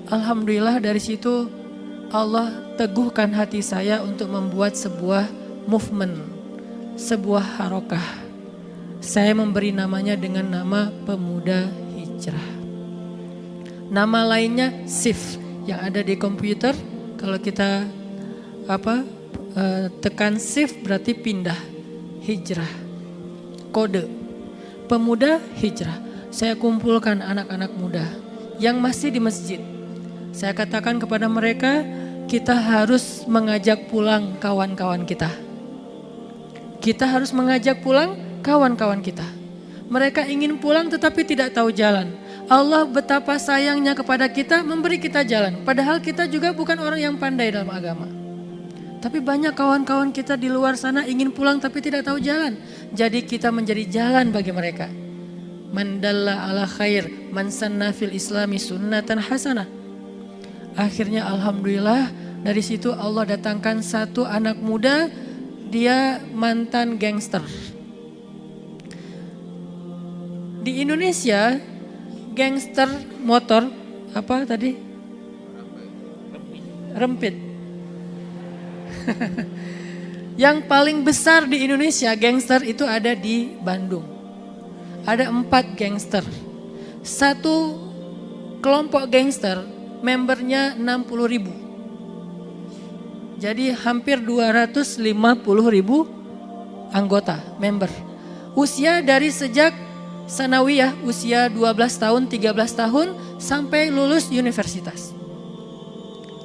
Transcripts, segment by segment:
Alhamdulillah dari situ Allah teguhkan hati saya untuk membuat sebuah movement, sebuah harokah. Saya memberi namanya dengan nama Pemuda Hijrah. Nama lainnya SIF yang ada di komputer. Kalau kita tekan SIF berarti pindah, hijrah. Kode Pemuda Hijrah. Saya kumpulkan anak-anak muda yang masih di masjid. Saya katakan kepada mereka, kita harus mengajak pulang kawan-kawan kita. Kita harus mengajak pulang kawan-kawan kita. Mereka ingin pulang tetapi tidak tahu jalan. Allah betapa sayangnya kepada kita memberi kita jalan. Padahal kita juga bukan orang yang pandai dalam agama. Tapi banyak kawan-kawan kita di luar sana ingin pulang tapi tidak tahu jalan. Jadi kita menjadi jalan bagi mereka. Man dalla ala khair, man sanna fil islami sunnatan hasanah. Akhirnya alhamdulillah dari situ Allah datangkan satu anak muda, dia mantan gangster. Di Indonesia gangster motor apa tadi? Rempit. Yang paling besar di Indonesia gangster itu ada di Bandung. Ada 4 gangster. Satu kelompok gangster membernya 60.000. Jadi hampir 250.000 anggota member. Usia dari sejak sanawiyah, usia 12 tahun, 13 tahun sampai lulus universitas.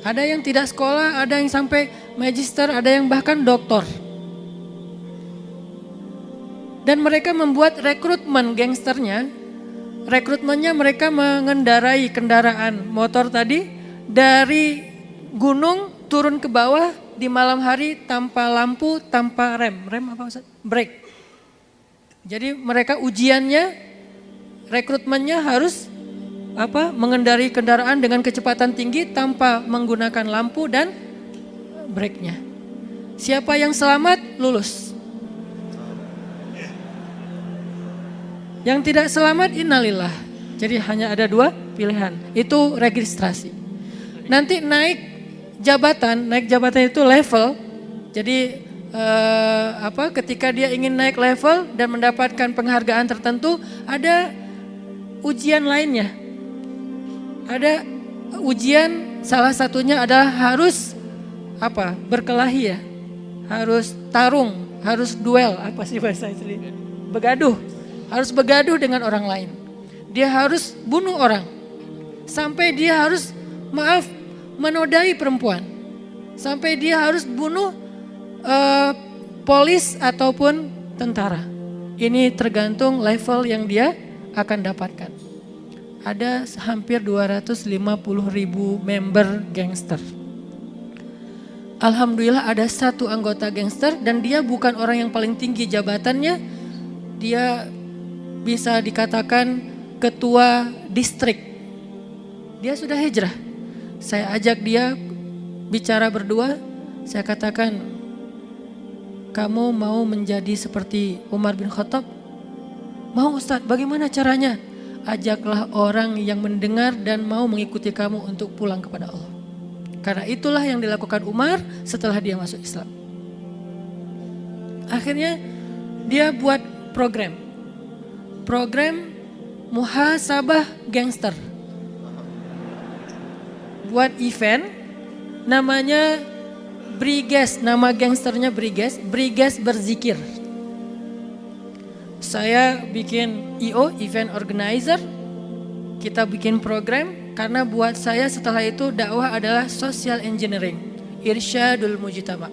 Ada yang tidak sekolah, ada yang sampai magister, ada yang bahkan doktor. Dan mereka membuat rekrutmen gangsternya. Rekrutmennya mereka mengendarai kendaraan motor tadi dari gunung turun ke bawah di malam hari tanpa lampu, tanpa rem. Rem apa Ustaz? Brake. Jadi mereka ujiannya, rekrutmennya harus mengendarai kendaraan dengan kecepatan tinggi tanpa menggunakan lampu dan brake-nya. Siapa yang selamat lulus. Yang tidak selamat innalillah. Jadi hanya ada 2 pilihan. Itu registrasi. Nanti naik jabatan itu level. Jadi ketika dia ingin naik level dan mendapatkan penghargaan tertentu, ada ujian lainnya. Ada ujian, salah satunya adalah harus berkelahi ya. Harus tarung, harus duel, apa sih bahasa Indonesia? Begaduh. Harus begaduh dengan orang lain. Dia harus bunuh orang. Sampai dia harus menodai perempuan. Sampai dia harus bunuh polis ataupun tentara. Ini tergantung level yang dia akan dapatkan. Ada hampir 250.000 member gangster. Alhamdulillah ada satu anggota gangster dan dia bukan orang yang paling tinggi jabatannya. Dia bisa dikatakan ketua distrik. Dia sudah hijrah. Saya ajak dia bicara berdua. Saya katakan, kamu mau menjadi seperti Umar bin Khattab? Mau Ustadz, bagaimana caranya? Ajaklah orang yang mendengar dan mau mengikuti kamu untuk pulang kepada Allah. Karena itulah yang dilakukan Umar setelah dia masuk Islam. Akhirnya dia buat program muhasabah gangster. Buat event namanya Briges, nama gangsternya Briges berzikir. Saya bikin IO, event organizer. Kita bikin program karena buat saya setelah itu dakwah adalah social engineering, irsyadul mujtama.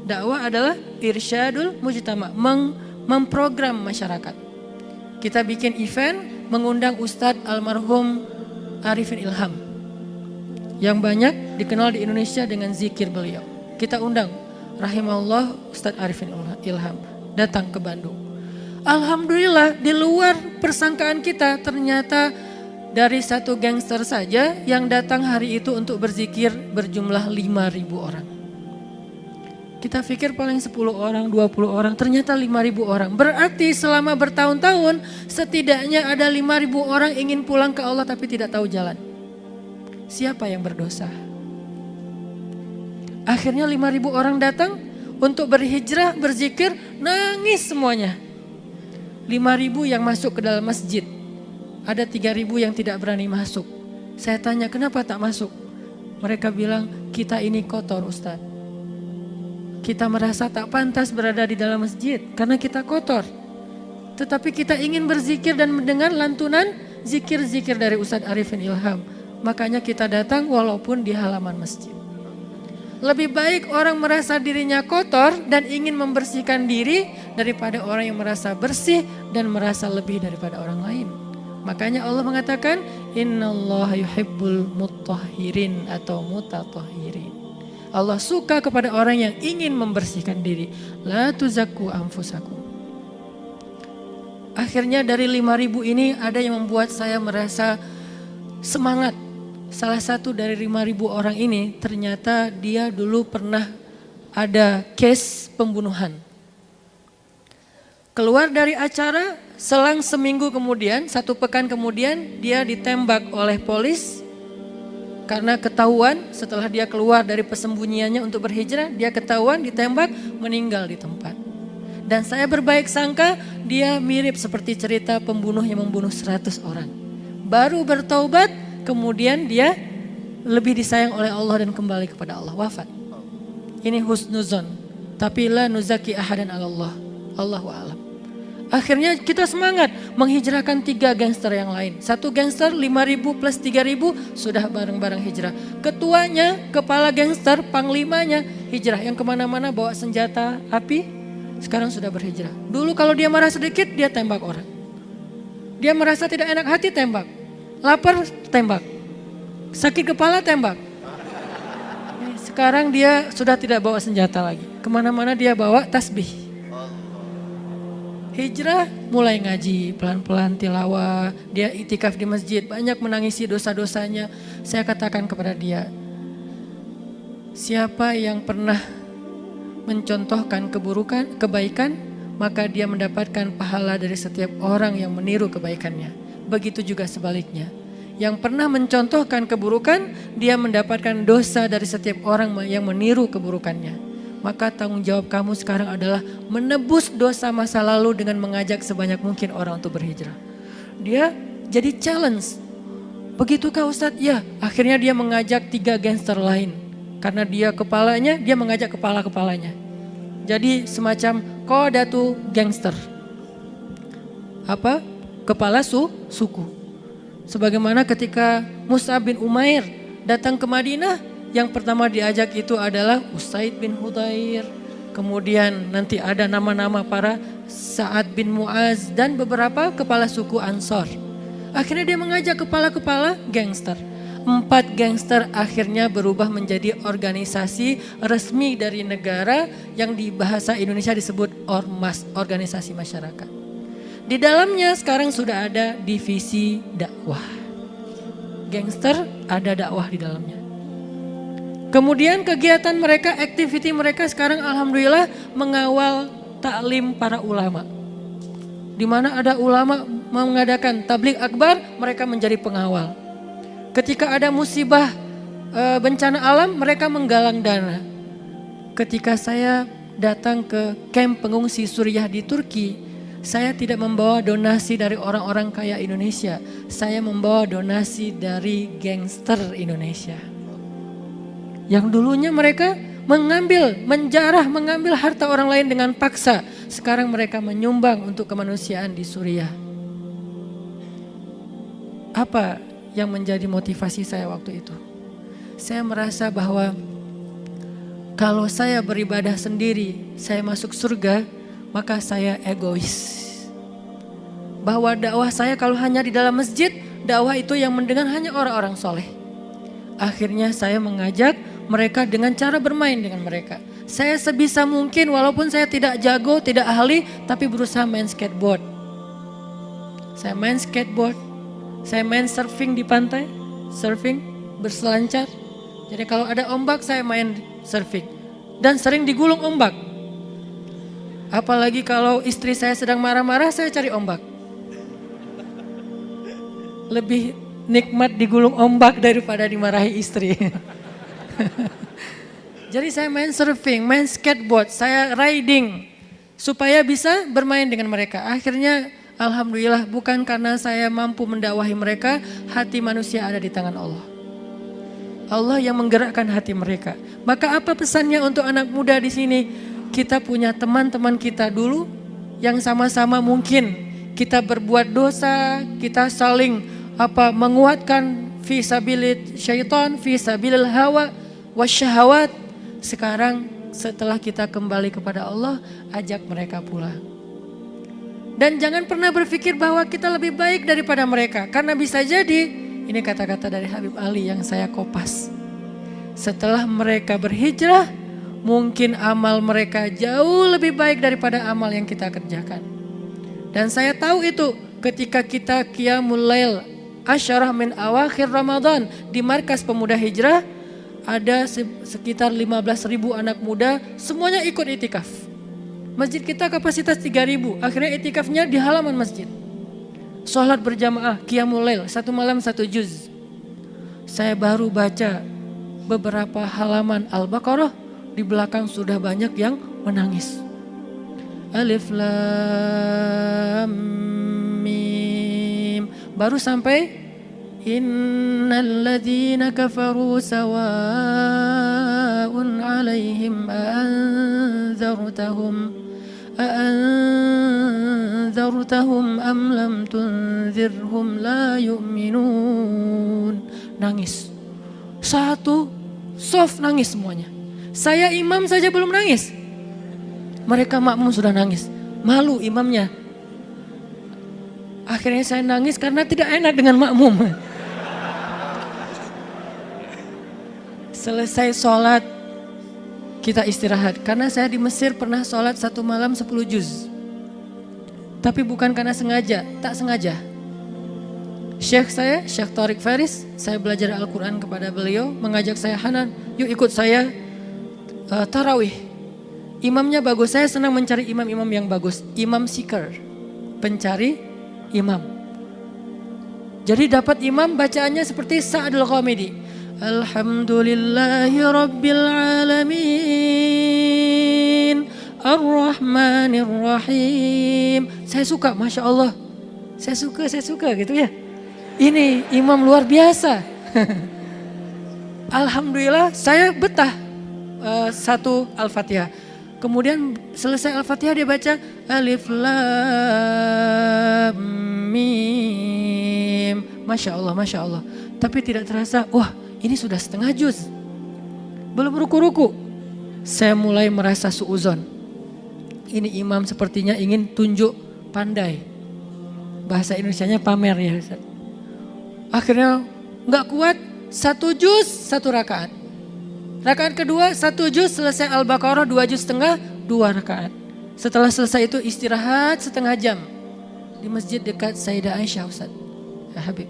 Dakwah adalah irsyadul mujtama, memprogram masyarakat. Kita bikin event mengundang Ustadz almarhum Arifin Ilham yang banyak dikenal di Indonesia dengan zikir beliau. Kita undang rahimahullah Ustadz Arifin Ilham datang ke Bandung. Alhamdulillah di luar persangkaan kita ternyata dari satu gangster saja yang datang hari itu untuk berzikir berjumlah 5.000 orang. Kita pikir paling 10 orang, 20 orang, ternyata 5.000 orang. Berarti selama bertahun-tahun setidaknya ada 5.000 orang ingin pulang ke Allah tapi tidak tahu jalan. siapa yang berdosa? Akhirnya 5.000 orang datang untuk berhijrah, berzikir, nangis semuanya. 5.000 yang masuk ke dalam masjid. Ada 3.000 yang tidak berani masuk. Saya tanya, kenapa tak masuk? Mereka bilang, kita ini kotor Ustaz. Kita merasa tak pantas berada di dalam masjid karena kita kotor. Tetapi kita ingin berzikir dan mendengar lantunan zikir-zikir dari Ustaz Arifin Ilham. Makanya kita datang walaupun di halaman masjid. Lebih baik orang merasa dirinya kotor dan ingin membersihkan diri daripada orang yang merasa bersih dan merasa lebih daripada orang lain. Makanya Allah mengatakan innallaha yuhibbul mutahhirin atau mutatahhirin. Allah suka kepada orang yang ingin membersihkan diri. La tuzakku anfusakum. Akhirnya dari 5.000 ini ada yang membuat saya merasa semangat. Salah satu dari 5.000 orang ini ternyata dia dulu pernah ada case pembunuhan. Keluar dari acara, selang seminggu kemudian, 1 pekan kemudian dia ditembak oleh polis. Karena ketahuan setelah dia keluar dari persembunyiannya untuk berhijrah, dia ketahuan ditembak, meninggal di tempat. Dan saya berbaik sangka dia mirip seperti cerita pembunuh yang membunuh 100 orang. Baru bertaubat, kemudian dia lebih disayang oleh Allah dan kembali kepada Allah, wafat. Ini husnuzon, tapi la nuzaki ahadan Allah. Allahu a'lam. Akhirnya kita semangat menghijrahkan 3 gangster yang lain. 1 gangster 5.000 plus 3.000 sudah bareng-bareng hijrah. Ketuanya, kepala gangster, panglimanya hijrah. Yang kemana-mana bawa senjata api, sekarang sudah berhijrah. Dulu kalau dia marah sedikit, dia tembak orang. Dia merasa tidak enak hati, tembak. Lapar, tembak. Sakit kepala, tembak. Sekarang dia sudah tidak bawa senjata lagi. Kemana-mana dia bawa tasbih. Hijrah, mulai ngaji, pelan-pelan tilawah. Dia itikaf di masjid, banyak menangisi dosa-dosanya. Saya katakan kepada dia, siapa yang pernah mencontohkan kebaikan, maka dia mendapatkan pahala dari setiap orang yang meniru kebaikannya. Begitu juga sebaliknya. Yang pernah mencontohkan keburukan, dia mendapatkan dosa dari setiap orang yang meniru keburukannya. Maka tanggung jawab kamu sekarang adalah menebus dosa masa lalu dengan mengajak sebanyak mungkin orang untuk berhijrah. Dia jadi challenge. Begitukah Ustadz? Ya, akhirnya dia mengajak 3 gangster lain. Karena dia kepalanya, dia mengajak kepala-kepalanya. Jadi semacam qadatu gangster. Apa? Kepala suku. Sebagaimana ketika Mus'ab bin Umair datang ke Madinah, yang pertama diajak itu adalah Usaid bin Hudayr. Kemudian nanti ada nama-nama para Sa'ad bin Mu'az dan beberapa kepala suku Ansor. Akhirnya dia mengajak kepala-kepala gangster. 4 gangster akhirnya berubah menjadi organisasi resmi dari negara yang di bahasa Indonesia disebut Ormas, organisasi masyarakat. Di dalamnya sekarang sudah ada divisi dakwah. Gangster ada dakwah di dalamnya. Kemudian kegiatan mereka, aktiviti mereka sekarang alhamdulillah mengawal taklim para ulama. Di mana ada ulama mengadakan tabligh akbar, mereka menjadi pengawal. Ketika ada musibah bencana alam, mereka menggalang dana. Ketika saya datang ke kamp pengungsi Suriah di Turki, saya tidak membawa donasi dari orang-orang kaya Indonesia. Saya membawa donasi dari gangster Indonesia. Yang dulunya mereka mengambil harta orang lain dengan paksa. Sekarang mereka menyumbang untuk kemanusiaan di Suriah. Apa yang menjadi motivasi saya waktu itu? Saya merasa bahwa kalau saya beribadah sendiri, saya masuk surga, maka saya egois. Bahwa dakwah saya kalau hanya di dalam masjid, dakwah itu yang mendengar hanya orang-orang soleh. Akhirnya saya mengajak mereka dengan cara bermain dengan mereka. Saya sebisa mungkin walaupun saya tidak jago, tidak ahli, tapi berusaha main skateboard. Saya main skateboard, saya main surfing di pantai, surfing, berselancar. Jadi kalau ada ombak saya main surfing. Dan sering digulung ombak. Apalagi kalau istri saya sedang marah-marah, saya cari ombak. Lebih nikmat digulung ombak daripada dimarahi istri. Jadi saya main surfing, main skateboard, saya riding supaya bisa bermain dengan mereka. Akhirnya alhamdulillah bukan karena saya mampu mendakwahi mereka, hati manusia ada di tangan Allah. Allah yang menggerakkan hati mereka. Maka apa pesannya untuk anak muda di sini? Kita punya teman-teman kita dulu yang sama-sama mungkin kita berbuat dosa, kita saling menguatkan fi sabilil syaitan, fi sabilil hawa wasyahawat. Sekarang setelah kita kembali kepada Allah, ajak mereka pula. Dan jangan pernah berpikir bahwa kita lebih baik daripada mereka. Karena bisa jadi, ini kata-kata dari Habib Ali yang saya kopas. Setelah mereka berhijrah, mungkin amal mereka jauh lebih baik daripada amal yang kita kerjakan. Dan saya tahu itu ketika kita qiyamul lail asyarah min awakhir Ramadan di markas pemuda hijrah, ada sekitar 15.000 anak muda, semuanya ikut itikaf. Masjid kita kapasitas 3.000, akhirnya itikafnya di halaman masjid. Sholat berjamaah, qiyamul lail, 1 malam 1 juz. Saya baru baca beberapa halaman Al-Baqarah, di belakang sudah banyak yang menangis. Alif Lam Mim. Baru sampai Innal ladzina kafaru sawa'un 'alaihim a'anzartahum am lam tunzirhum la yu'minun. Nangis. Satu soft nangis semuanya. Saya imam saja belum nangis. Mereka makmum sudah nangis. Malu imamnya. Akhirnya saya nangis karena tidak enak dengan makmum. Selesai sholat, kita istirahat. Karena saya di Mesir pernah sholat 1 malam 10 juz. Tapi bukan karena sengaja, tak sengaja. Syekh saya, Syekh Tariq Faris, saya belajar Al-Quran kepada beliau, mengajak saya, Hanan, yuk ikut saya tarawih. Imamnya bagus, saya senang mencari imam-imam yang bagus. Imam seeker, pencari imam. Jadi dapat imam bacaannya seperti Sa'dul Ghamidi. Alhamdulillahi Rabbil Alamin Ar-Rahmanir Rahim. Saya suka, Masya Allah. Saya suka gitu ya. Ini imam luar biasa. Alhamdulillah saya betah 1 Al-Fatihah. Kemudian selesai Al-Fatihah dia baca Alif Lam Mim. Masya Allah, Masya Allah. Tapi tidak terasa, wah ini sudah setengah juz. Belum ruku-ruku. Saya mulai merasa suuzon. Ini imam sepertinya ingin tunjuk pandai. Bahasa Indonesianya pamer ya. Akhirnya gak kuat, 1 juz 1 rakaat. Rakaat kedua 1 juz selesai Al-Baqarah 2 juz setengah 2 rakaat. Setelah selesai itu istirahat setengah jam. Di masjid dekat Sayyidah Aisyah Ustaz. Ya Habib.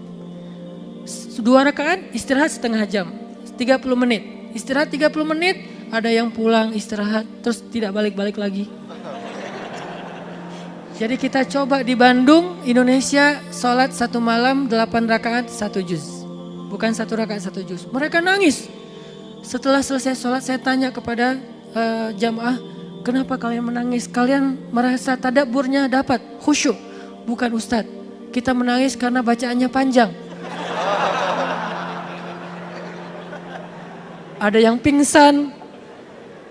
2 rakaat istirahat setengah jam. 30 menit. Istirahat 30 menit. Ada yang pulang istirahat terus tidak balik-balik lagi. Jadi kita coba di Bandung, Indonesia sholat 1 malam 8 rakaat 1 juz. Bukan 1 rakaat 1 juz. Mereka nangis. Setelah selesai sholat saya tanya kepada jamaah, kenapa kalian menangis? Kalian merasa tadabburnya dapat, khusyuk. Bukan Ustadz, kita menangis karena bacaannya panjang. Ada yang pingsan.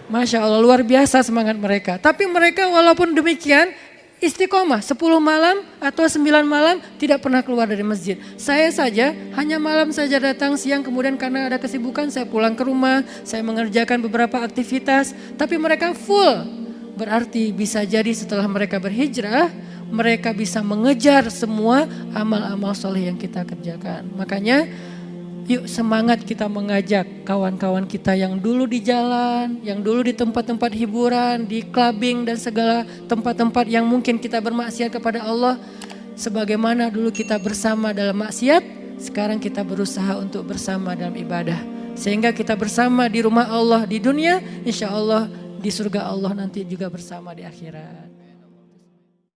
Masya Allah luar biasa semangat mereka. Tapi mereka walaupun demikian istiqomah 10 malam atau 9 malam tidak pernah keluar dari masjid. Saya saja hanya malam saja datang, siang kemudian karena ada kesibukan saya pulang ke rumah. Saya mengerjakan beberapa aktivitas. Tapi mereka full. Berarti bisa jadi setelah mereka berhijrah mereka bisa mengejar semua amal-amal soleh yang kita kerjakan. Makanya yuk semangat kita mengajak kawan-kawan kita yang dulu di jalan, yang dulu di tempat-tempat hiburan, di clubbing dan segala tempat-tempat yang mungkin kita bermaksiat kepada Allah. Sebagaimana dulu kita bersama dalam maksiat, sekarang kita berusaha untuk bersama dalam ibadah. Sehingga kita bersama di rumah Allah di dunia, insya Allah di surga Allah nanti juga bersama di akhirat.